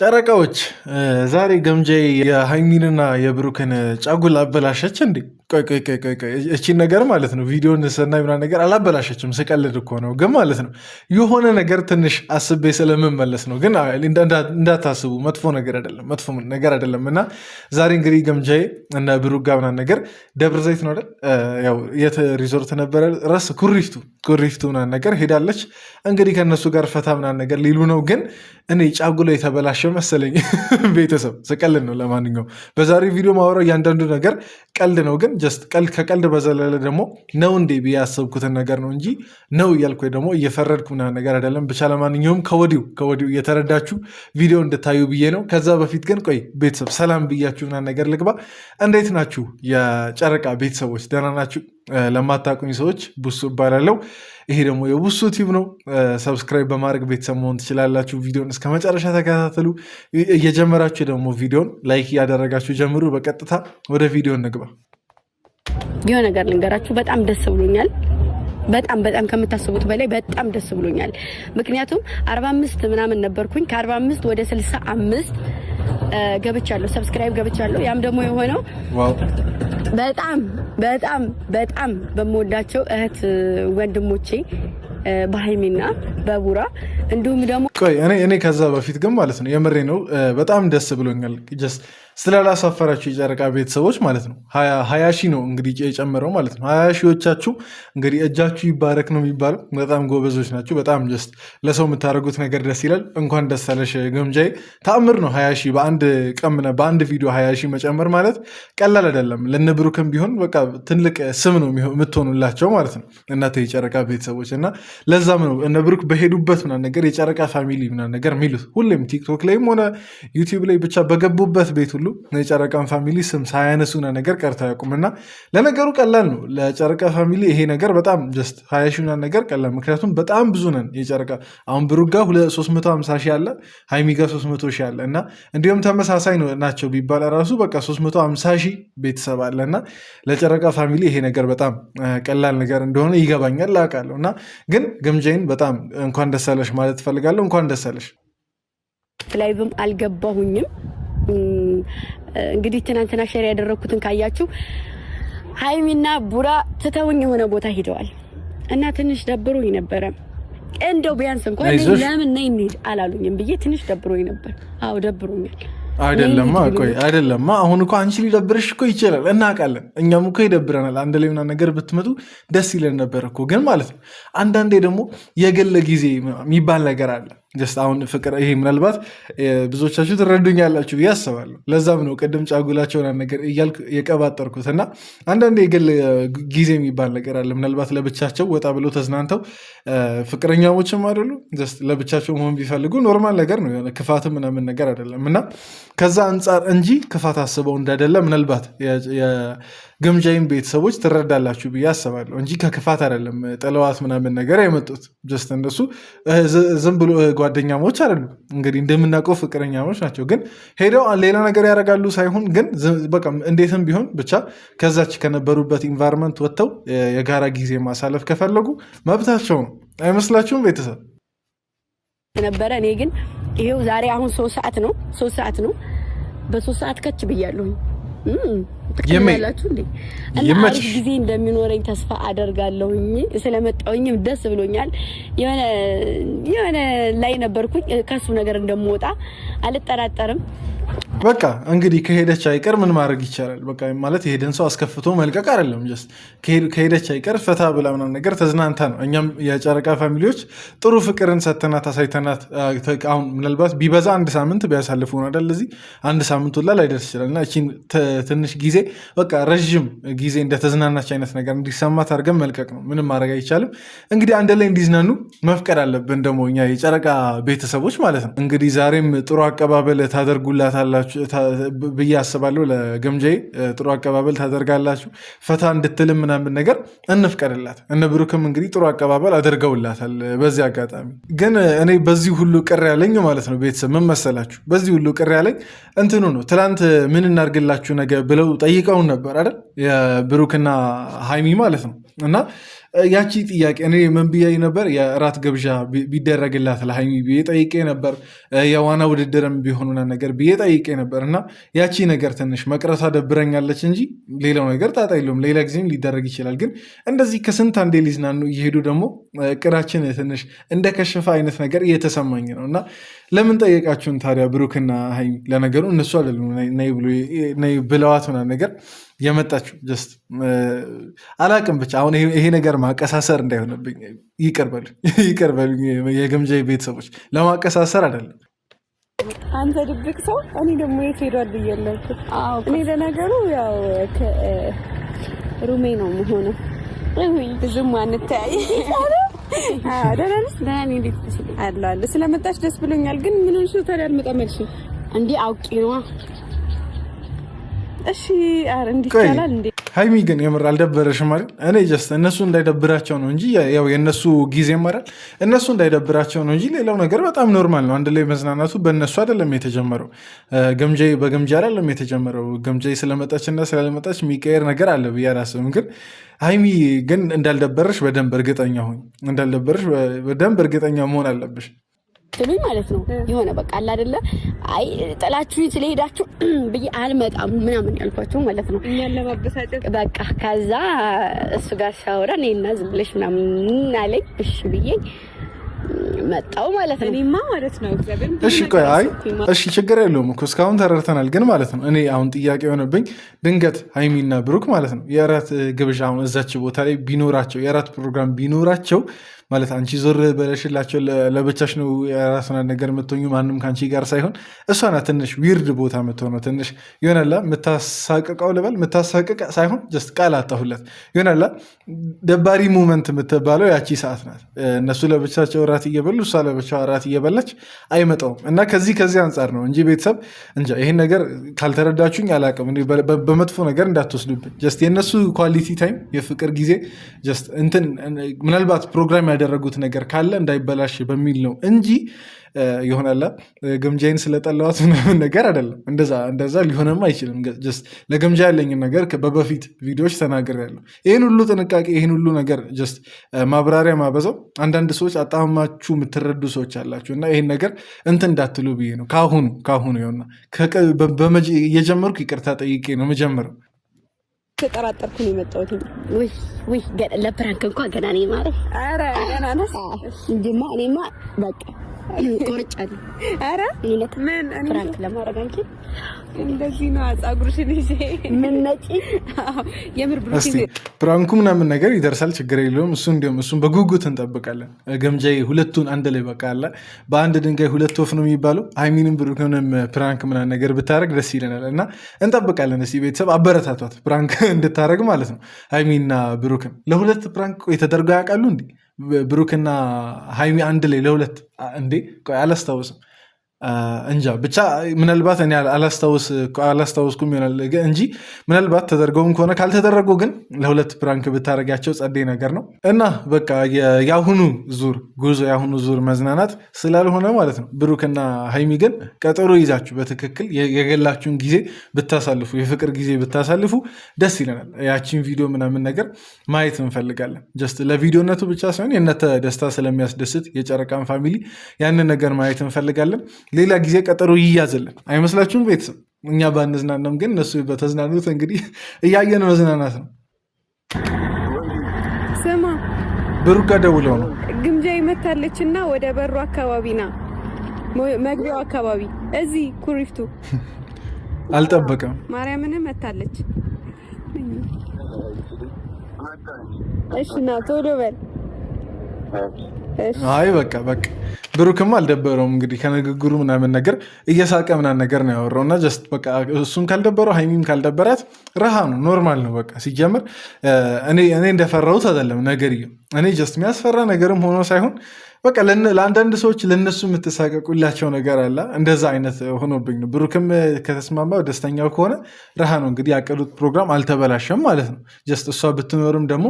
ጨረቃዎች ዛሬ ገምጃዬ የሃይሚንና የብሩክን ጫጉል አበላሸች እንዴ? ቆይ እቺን ነገር ማለት ነው ቪዲዮን ስናይ ምናምን ነገር አላበላሸችም። ስቀልድ እኮ ነው ግን ማለት ነው የሆነ ነገር ትንሽ አስቤ ስለምመለስ ነው። ግን እንዳታስቡ መጥፎ ነገር አይደለም። እና ዛሬ እንግዲህ ገምጃዬ እና ብሩክ ጋር ምናምን ነገር ደብረ ዘይት ነው አይደል? ያው የት ሪዞርት ነበረ ረስ ኩሪፍቱ ምናምን ነገር ሄዳለች። እንግዲህ ከእነሱ ጋር ፈታ ምናምን ነገር ሊሉ ነው። ግን እኔ ጫጉላ የተበላሸ መሰለኝ ቤተሰብ ስቀልድ ነው። ለማንኛውም በዛሬ ቪዲዮ ማወራው እያንዳንዱ ነገር ቀልድ ነው። ግን ጀስት ከቀልድ በዘለለ ደግሞ ነው እንዴ ብዬ ያሰብኩትን ነገር ነው እንጂ ነው እያልኩ ደግሞ እየፈረድኩ ምናምን ነገር አይደለም። ብቻ ለማንኛውም ከወዲሁ እየተረዳችሁ ቪዲዮ እንድታዩ ብዬ ነው። ከዛ በፊት ግን ቆይ ቤተሰብ ሰላም ብያችሁ ምናምን ነገር ልግባ። እንዴት ናችሁ የጨረቃ ቤተሰቦች? ደህና ናችሁ? ለማታውቁኝ ሰዎች ቡሱ እባላለሁ። ይሄ ደግሞ የቡሱ ቲዩብ ነው። ሰብስክራይብ በማድረግ ቤተሰብ መሆን ትችላላችሁ። ቪዲዮን እስከ መጨረሻ ተከታተሉ። እየጀመራችሁ ደግሞ ቪዲዮን ላይክ እያደረጋችሁ ጀምሩ። በቀጥታ ወደ ቪዲዮ እንግባ። የሆነ ነገር ልንገራችሁ፣ በጣም ደስ ብሎኛል። በጣም ከምታስቡት በላይ በጣም ደስ ብሎኛል። ምክንያቱም 45 ምናምን ነበርኩኝ፣ ከ45 ወደ 65 ገብቻለሁ፣ ሰብስክራይብ ገብቻለሁ። ያም ደግሞ የሆነው በጣም በምወዳቸው እህት ወንድሞቼ በሃይሚና በቡራ እንዲሁም ደግሞ እኔ ከዛ በፊት ግን ማለት ነው የምሬ ነው በጣም ደስ ብሎኛል። ስላላሳፈራችሁ የጨረቃ ቤተሰቦች ማለት ነው 20 ሺህ ነው እንግዲህ የጨመረው ማለት ነው። 20 ሺዎቻችሁ እንግዲህ እጃችሁ ይባረክ ነው የሚባለው። በጣም ጎበዞች ናችሁ። በጣም ለሰው የምታደርጉት ነገር ደስ ይላል። እንኳን ደስ አለሽ ገምጃዬ። ተአምር ነው 20 ሺህ በአንድ ቪዲዮ 20 ሺህ መጨመር ማለት ቀላል አይደለም። ለነብሩክም ቢሆን በቃ ትልቅ ስም ነው የምትሆኑላቸው ማለት ነው እናንተ የጨረቃ ቤተሰቦች። እና ለዛም ነው እነብሩክ በሄዱበት ምናምን ነገር የጨረቃ ፋሚሊ ምናምን ነገር የሚሉት ሁሌም ቲክቶክ ላይም ሆነ ዩቲዩብ ላይ ብቻ በገቡበት ቤት ሁሉ የጨረቃን ፋሚሊ ስም ሳያነሱ ነገር ቀርታ ያውቁም። እና ለነገሩ ቀላል ነው ለጨረቃ ፋሚሊ ይሄ ነገር በጣም 20 ሺህ ነገር ቀላል። ምክንያቱም በጣም ብዙ ነን የጨረቃ አሁን ብሩክ ጋር 350 ሺህ አለ፣ ሃይሚ ጋር 300 ሺህ አለ። እና እንዲሁም ተመሳሳይ ናቸው ቢባል ራሱ በቃ 350 ሺህ ቤተሰብ አለ። እና ለጨረቃ ፋሚሊ ይሄ ነገር በጣም ቀላል ነገር እንደሆነ ይገባኛል፣ አውቃለሁ። እና ግን ገምጃዬን በጣም እንኳን ደስ አለሽ ማለት ትፈልጋለሁ። እንኳን ደስ አለሽ። ላይቭም አልገባሁኝም። እንግዲህ ትናንትና ሼር ያደረኩትን ካያችሁ ሃይሚና ቡራ ትተውኝ የሆነ ቦታ ሄደዋል እና ትንሽ ደብሮኝ ነበረ። እንደው ቢያንስ እንኳን ለምን ነይ እንሂድ አላሉኝም ብዬ ትንሽ ደብሮኝ ነበር። አዎ ደብሮኛል። አይደለማ አሁን እኮ አንቺ ሊደብርሽ እኮ ይችላል፣ እናውቃለን። እኛም እኮ ይደብረናል። አንድ ላይ ምናምን ነገር ብትመጡ ደስ ይለን ነበር እኮ። ግን ማለት ነው አንዳንዴ ደግሞ የግል ጊዜ የሚባል ነገር አለ። አሁን ፍቅር ይሄ ምናልባት ብዙዎቻችሁ ትረዱኛላችሁ ብዬ አስባለሁ። ለዛም ነው ቅድም ጫጉላቸውን ነገር እያልኩ የቀባጠርኩት። እና አንዳንዴ የግል ጊዜ የሚባል ነገር አለ። ምናልባት ለብቻቸው ወጣ ብለው ተዝናንተው ፍቅረኛሞችም አይደሉ ለብቻቸው መሆን ቢፈልጉ ኖርማል ነገር ነው፣ የሆነ ክፋትም ምናምን ነገር አይደለም። እና ከዛ አንጻር እንጂ ክፋት አስበው እንዳይደለ ምናልባት የገምጃዬን ቤተሰቦች ትረዳላችሁ ብዬ አስባለሁ እንጂ ከክፋት አይደለም ጥለዋት ምናምን ነገር የመጡት። እንደሱ ዝም ብሎ ጓደኛሞች አይደሉም። እንግዲህ እንደምናውቀው ፍቅረኛሞች ናቸው። ግን ሄደው ሌላ ነገር ያደርጋሉ ሳይሆን ግን በቃ እንዴትም ቢሆን ብቻ ከዛች ከነበሩበት ኢንቫይሮንመንት ወጥተው የጋራ ጊዜ ማሳለፍ ከፈለጉ መብታቸው ነው። አይመስላችሁም ቤተሰብ? ነበረ እኔ ግን ይሄው ዛሬ አሁን 3 ሰዓት ነው። በ3 ሰዓት ከች ብያለሁኝ። የማይላችሁ እንዴ እና አሪፍ ጊዜ እንደሚኖረኝ ተስፋ አደርጋለሁኝ። ስለመጣሁኝም ደስ ብሎኛል። የሆነ ላይ ነበርኩኝ። ከሱ ነገር እንደምወጣ አልጠራጠርም። በቃ እንግዲህ ከሄደች አይቀር ምን ማድረግ ይቻላል? በቃ ማለት የሄደን ሰው አስከፍቶ መልቀቅ አይደለም። ከሄደች አይቀር ፈታ ብላ ምናምን ነገር ተዝናንታ ነው። እኛም የጨረቃ ፋሚሊዎች ጥሩ ፍቅርን ሰተናት አሳይተናት። አሁን ምናልባት ቢበዛ 1 ሳምንት ቢያሳልፉ ነው አይደል? እዚህ 1 ሳምንት ሁላ ላይደርስ ይችላል። እና እቺን ትንሽ ጊዜ በቃ ረዥም ጊዜ እንደተዝናናች አይነት ነገር እንዲሰማት አድርገን መልቀቅ ነው። ምንም ማድረግ አይቻልም። እንግዲህ አንድ ላይ እንዲዝናኑ መፍቀድ አለብን ደግሞ እኛ የጨረቃ ቤተሰቦች ማለት ነው። እንግዲህ ዛሬም ጥሩ አቀባበል ታደርጉላታላችሁ ብዬ አስባለሁ። ለገምጃዬ ጥሩ አቀባበል ታደርጋላችሁ። ፈታ እንድትልም ምናምን ነገር እንፍቀድላት። እነ ብሩክም እንግዲህ ጥሩ አቀባበል አድርገውላታል። በዚህ አጋጣሚ ግን እኔ በዚህ ሁሉ ቅር ያለኝ ማለት ነው ቤተሰብ ምን መሰላችሁ? በዚህ ሁሉ ቅር ያለኝ እንትኑ ነው። ትላንት ምን እናርግላችሁ ነገ ብለው ጠይቀውን ነበር አይደል? የብሩክና ሃይሚ ማለት ነው። እና ያቺ ጥያቄ እኔ ምን ብያይ ነበር? የእራት ግብዣ ቢደረግላት ለሀይሚ ብዬ ጠይቄ ነበር። የዋና ውድድርም ቢሆኑና ነገር ብዬ ጠይቄ ነበር እና ያቺ ነገር ትንሽ መቅረቷ ደብረኛለች እንጂ ሌላው ነገር ጣጣ የለውም። ሌላ ጊዜም ሊደረግ ይችላል። ግን እንደዚህ ከስንት አንዴ ሊዝናኑ እየሄዱ ደግሞ እቅዳችን ትንሽ እንደከሸፈ አይነት ነገር እየተሰማኝ ነው እና ለምን ጠየቃችሁን ታዲያ ብሩክና ሀይሚ? ለነገሩ እነሱ አይደሉም ነይ ብለዋት ምናምን ነገር የመጣችሁ ጀስት አላቅም። ብቻ አሁን ይሄ ነገር ማቀሳሰር እንዳይሆንብኝ ይቅር በሉኝ የግምጃ ቤተሰቦች፣ ለማቀሳሰር አይደለም። አንተ ድብቅ ሰው፣ እኔ ደግሞ የት ሄዷል ብያለሁ። እኔ ለነገሩ ያው ሩሜ ነው የምሆነው። ብዙም አንተያይ አለ ስለመጣች ደስ ብሎኛል። ግን ምን ሆነሽ ነው ታዲያ? አልመጣም ያልሽኝ እንዴ? አውቄ ነዋ። እሺ አረ እንዲቻላል እንዴ? ሀይሚ ግን የምር አልደበረሽም አይደል? እኔ ጀስት እነሱ እንዳይደብራቸው ነው እንጂ ያው የእነሱ ጊዜ ማራል እነሱ እንዳይደብራቸው ነው እንጂ ሌላው ነገር በጣም ኖርማል ነው። አንድ ላይ መዝናናቱ በእነሱ አይደለም የተጀመረው፣ በግምጃ አይደለም የተጀመረው። ግምጃ ስለመጣችና ስላለመጣች የሚቀየር ነገር አለ ብዬ አላስብም። ግን ሀይሚ ግን እንዳልደበረሽ በደንብ እርግጠኛ ሆኝ፣ እንዳልደበረሽ በደንብ እርግጠኛ መሆን አለብሽ ትሉኝ ማለት ነው። የሆነ በቃ አለ አይደለ? አይ ጥላችሁኝ ስለሄዳችሁ ብዬ አልመጣም ምናምን ያልኳቸው ማለት ነው። እኛን ለማበሳጨት በቃ ከዛ እሱ ጋር ሳወራ እኔና ዝም ብለሽ ምናምን አለኝ። እሺ ብዬ መጣው ማለት ነው። እኔማ ማለት ነው እግዚአብሔር። እሺ ቆይ እሺ ችግር የለውም እኮ እስካሁን ተረድተናል። ግን ማለት ነው እኔ አሁን ጥያቄ የሆነብኝ ድንገት ሀይሚና ብሩክ ማለት ነው የእራት ግብዣ አሁን እዛች ቦታ ላይ ቢኖራቸው የእራት ፕሮግራም ቢኖራቸው ማለት አንቺ ዞር በለሽላቸው ለብቻሽ ነው የራስና ነገር የምትሆኙ ማንም ከአንቺ ጋር ሳይሆን እሷ ናት ትንሽ ዊርድ ቦታ የምትሆነው ትንሽ ይሆናላ የምታሳቅቀው ልበል የምታሳቅቅ ሳይሆን ጀስት ቃል አጣሁለት ይሆናላ ደባሪ ሙመንት የምትባለው ያቺ ሰዓት ናት። እነሱ ለብቻቸው እራት እየበሉ እሷ ለብቻው እራት እየበላች አይመጣውም እና ከዚህ አንጻር ነው እንጂ ቤተሰብ እንጃ ይሄን ነገር ካልተረዳችሁኝ አላቅም። በመጥፎ ነገር እንዳትወስዱብኝ። ጀስት የእነሱ ኳሊቲ ታይም የፍቅር ጊዜ ጀስት እንትን ምናልባት ፕሮግራም ያደረጉት ነገር ካለ እንዳይበላሽ በሚል ነው እንጂ ይሆናላ ግምጃይን ስለጠላዋት ምናምን ነገር አይደለም። እንደዛ ሊሆንም አይችልም። ጀስት ለግምጃ ያለኝን ነገር በበፊት ቪዲዮዎች ተናግሬያለሁ። ይህን ሁሉ ጥንቃቄ ይህን ሁሉ ነገር ጀስት ማብራሪያ ማበዛው አንዳንድ ሰዎች አጣማችሁ የምትረዱ ሰዎች አላችሁ እና ይህን ነገር እንትን እንዳትሉ ብዬ ነው። ካሁኑ ይሆና እየጀመርኩ ይቅርታ ጠይቄ ነው የምጀምረው። ተጠራጠርኩ ነው የመጣሁት። ወይ ለፕራንክ እንኳን ገና ነኝ ማለት ኧረ ገና ነሽ እንጂማ እኔማ በቃ ቆርጫለሁ። ኧረ ምን ፕራንክ ለማድረግ አንቺ እንደዚህ ነው ፀጉርሽን ይዤ ምን ነጪ የምር ብሩክ ፕራንኩ ምናምን ነገር ይደርሳል፣ ችግር የለውም። እሱን በጉጉት እንጠብቃለን። ገምጃዬ ሁለቱን አንድ ላይ በቃ አለ በአንድ ድንጋይ ሁለት ወፍ ነው የሚባለው። ሀይሚንም ብሩክንም ፕራንክ ምናምን ነገር ብታደረግ ደስ ይለናል እና እንጠብቃለን። እስኪ ቤተሰብ አበረታቷት ፕራንክ እንድታደረግ ማለት ነው። ሀይሚና ብሩክን ለሁለት ፕራንክ የተደርገው ያውቃሉ እንዴ? ብሩክና ሀይሚ አንድ ላይ ለሁለት እንዴ? አላስታውስም እንጃ ብቻ ምናልባት እኔ አላስታውስኩም ይሆናል እንጂ ምናልባት ተደርገውም ከሆነ ካልተደረጉ ግን ለሁለት ፕራንክ ብታደረጋቸው ጸዴ ነገር ነው እና በቃ የአሁኑ ዙር መዝናናት ስላልሆነ ማለት ነው። ብሩክና ሀይሚ ግን ቀጠሮ ይዛችሁ በትክክል የገላችሁን ጊዜ ብታሳልፉ የፍቅር ጊዜ ብታሳልፉ ደስ ይለናል። ያቺን ቪዲዮ ምናምን ነገር ማየት እንፈልጋለን። ጀስት ለቪዲዮነቱ ብቻ ሳይሆን የእናንተ ደስታ ስለሚያስደስት የጨረቃን ፋሚሊ ያንን ነገር ማየት እንፈልጋለን። ሌላ ጊዜ ቀጠሮ ይያዝልን አይመስላችሁም? ቤተሰብ እኛ ባንዝናናም ግን እነሱ በተዝናኑት እንግዲህ እያየን መዝናናት ነው። ስማ ብሩክ ጋር ደውለው ነው ግምጃ ይመታለች እና ወደ በሩ አካባቢ ና መግቢያው አካባቢ እዚህ ኩሪፍቱ አልጠበቀም። ማርያምን መታለች። እሺ ና ቶሎ በል። አይ በቃ ብሩክም አልደበረውም እንግዲህ ከንግግሩ ምናምን ነገር እየሳቀ ምናምን ነገር ነው ያወራው እና ጀስት በቃ እሱም ካልደበረው ሀይሚም ካልደበራት ረሃ ነው ኖርማል ነው። በቃ ሲጀምር እኔ እንደፈራሁት አይደለም ነገርየው። እኔ ጀስት የሚያስፈራ ነገርም ሆኖ ሳይሆን በቃ ለአንዳንድ ሰዎች ለነሱ የምትሳቀቁላቸው ነገር አለ። እንደዛ አይነት ሆኖብኝ ነው። ብሩክም ከተስማማ ደስተኛው ከሆነ ረሃ ነው እንግዲህ ያቀዱት ፕሮግራም አልተበላሸም ማለት ነው። ጀስት እሷ ብትኖርም ደግሞ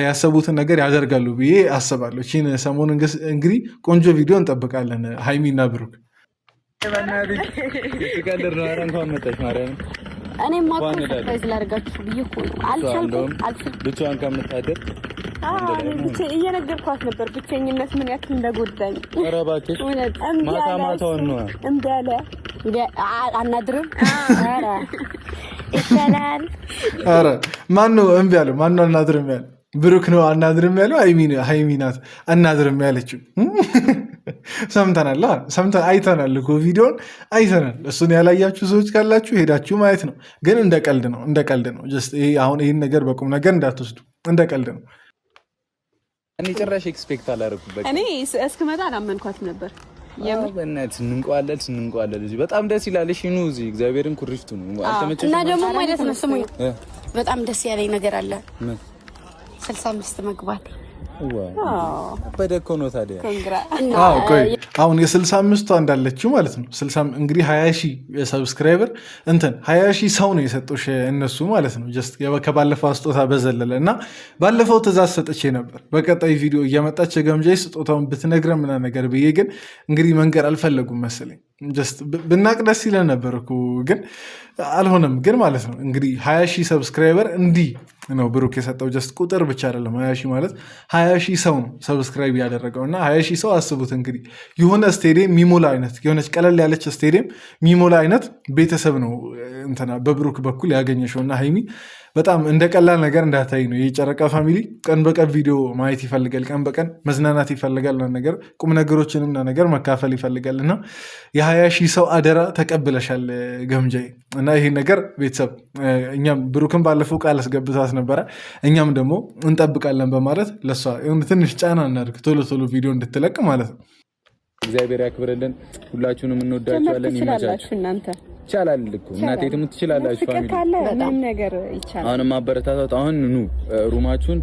ያሰቡትን ነገር ያደርጋሉ ብዬ አስባለሁ። ይህን ሰሞን እንግዲህ ቆንጆ ቪዲዮ እንጠብቃለን ሀይሚና ብሩክ። እኔማ እኮ ሰርፕራይዝ ላደርጋችሁ ብዬ እኮ ነው። አልቻልኩም። ብቻዋን ከምታደር እየነገርኳት ነበር ብቸኝነት ምን ያክል እንደጎዳኝ። ኧረ እባክሽ ማታ ማታውን ነው እምቢ አለ። አናድርም። ኧረ ይሻላል። ኧረ ማነው እምቢ አለ? ማነው አናድርም ያለ? ብሩክ ነው አናድርም ያለው? ሀይሚ ናት አናድርም ያለችው። ሰምተናል፣ አይተናል እኮ ቪዲዮን አይተናል። እሱን ያላያችሁ ሰዎች ካላችሁ ሄዳችሁ ማየት ነው። ግን እንደ ቀልድ ነው። አሁን ይህን ነገር በቁም ነገር እንዳትወስዱ፣ እንደ ቀልድ ነው። እኔ ጭራሽ ኤክስፔክት አላደረኩበት። እኔ እስክመጣ አላመንኳት ነበር። በእናትህ ስንንቀዋለን እዚህ በጣም ደስ ይላል። እሺ ኑ እዚህ እግዚአብሔርን ኩሪፍቱ ነው አልተመቸሽም? እና ደግሞ ማለት ነው ስሙኝ፣ በጣም ደስ ያለኝ ነገር አለ። 65 መግባት በደኮ ነው ታዲያ። አሁን የ65ቷ እንዳለችው ማለት ነው። እንግዲህ 20 ሺህ ሰብስክራይበር 20 ሺህ ሰው ነው የሰጡሽ እነሱ ማለት ነው። ጀስት ከባለፈው ስጦታ በዘለለ እና ባለፈው ትእዛዝ ሰጥቼ ነበር በቀጣይ ቪዲዮ እየመጣች ገምጃይ ስጦታውን ብትነግረን ምናምን ነገር ብዬ፣ ግን እንግዲህ መንገር አልፈለጉም መሰለኝ። ጀስት ብናቅ ደስ ይለን ነበር እኮ ግን አልሆነም። ግን ማለት ነው እንግዲህ 20 ሺህ ሰብስክራይበር እንዲህ ነው ብሩክ የሰጠው። ጀስት ቁጥር ብቻ አይደለም 20 ሺህ ማለት 20 ሺህ ሰው ነው ሰብስክራይብ ያደረገው። እና 20 ሺህ ሰው አስቡት እንግዲህ የሆነ ስቴዲየም ሚሞላ አይነት የሆነች ቀለል ያለች ስቴዲየም ሚሞላ አይነት ቤተሰብ ነው እንትና በብሩክ በኩል ያገኘሽው። እና ሀይሚ በጣም እንደ ቀላል ነገር እንዳታይ ነው። የጨረቃ ፋሚሊ ቀን በቀን ቪዲዮ ማየት ይፈልጋል፣ ቀን በቀን መዝናናት ይፈልጋል፣ ነገር ቁም ነገሮችንም ነገር መካፈል ይፈልጋል። እና የ20 ሺህ ሰው አደራ ተቀብለሻል ገምጃይ። እና ይሄ ነገር ቤተሰብ እኛም ብሩክን ባለፈው ቃል አስገብታት ነበረ፣ እኛም ደግሞ እንጠብቃለን በማለት ለሷ ትንሽ ጫና እናድርግ ቶሎ ቪዲዮ እንድትለቅ ማለት ነው። እግዚአብሔር ያክብርልን። ሁላችሁንም እንወዳችኋለን። ይመቻችሁ። እናንተ ይቻላል እኮ እናቴ ደግሞ ትችላላችሁ። ፋሚሊ ምንም ነገር ይቻላል። አሁንም አበረታታት። አሁን ኑ ሩማችሁን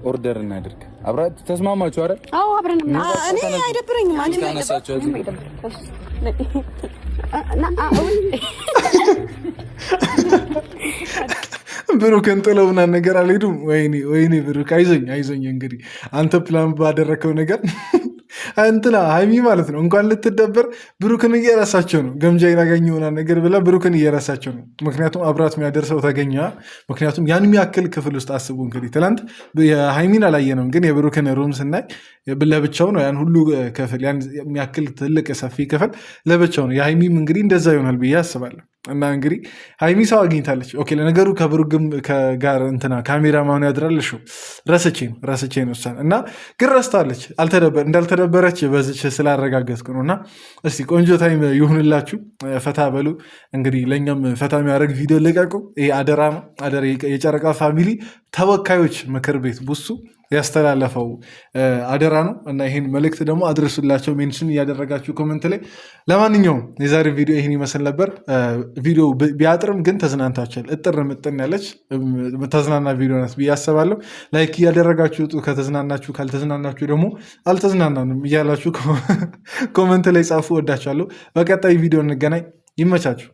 ኦርደር እናድርግ። አብራችሁ ተስማማችሁ አይደል? አዎ አብረን እኔ አይደብረኝም። አንቺ ብሩክን ጥለው ምናምን ነገር አልሄዱም። ወይኔ ብሩክ አይዞኝ። እንግዲህ አንተ ፕላን ባደረከው ነገር እንትና ሀይሚ ማለት ነው እንኳን ልትደበር ብሩክን እየረሳቸው ነው። ገምጃይን አገኘ ሆና ነገር ብላ ብሩክን እየረሳቸው ነው። ምክንያቱም አብራት የሚያደርሰው ተገኘ። ምክንያቱም ያን የሚያክል ክፍል ውስጥ አስቡ እንግዲህ ትናንት የሀይሚን አላየነውም፣ ግን የብሩክን ሩም ስናይ ለብቻው ነው። ያን ሁሉ ክፍል ያን የሚያክል ትልቅ ሰፊ ክፍል ለብቻው ነው። የሀይሚም እንግዲህ እንደዛ ይሆናል ብዬ አስባለሁ። እና እንግዲህ ሀይሚ ሰው አግኝታለች። ኦኬ ለነገሩ ከብሩክም ጋር እንትና ካሜራማኑ ያድራልሽ ረስቼ ነው እሷን እና ግን ረስታለች። እንዳልተደበረች በዚች ስላረጋገጥኩ ነው። እና እስቲ ቆንጆ ታይም ይሁንላችሁ፣ ፈታ በሉ። እንግዲህ ለእኛም ፈታ የሚያደርግ ቪዲዮ ልቀቁ። ይሄ አደራ ነው። የጨረቃ ፋሚሊ ተወካዮች ምክር ቤት ቡሱ ያስተላለፈው አደራ ነው። እና ይህን መልእክት ደግሞ አድርሱላቸው፣ ሜንሽን እያደረጋችሁ ኮመንት ላይ። ለማንኛውም የዛሬ ቪዲዮ ይህን ይመስል ነበር። ቪዲዮ ቢያጥርም ግን ተዝናንታችኋል። እጥር ምጥን ያለች ተዝናና ቪዲዮ ናት ብዬ አስባለሁ። ላይክ እያደረጋችሁ ውጡ ከተዝናናችሁ፣ ካልተዝናናችሁ ደግሞ አልተዝናናንም እያላችሁ ኮመንት ላይ ጻፉ። ወዳችኋለሁ። በቀጣይ ቪዲዮ እንገናኝ። ይመቻችሁ።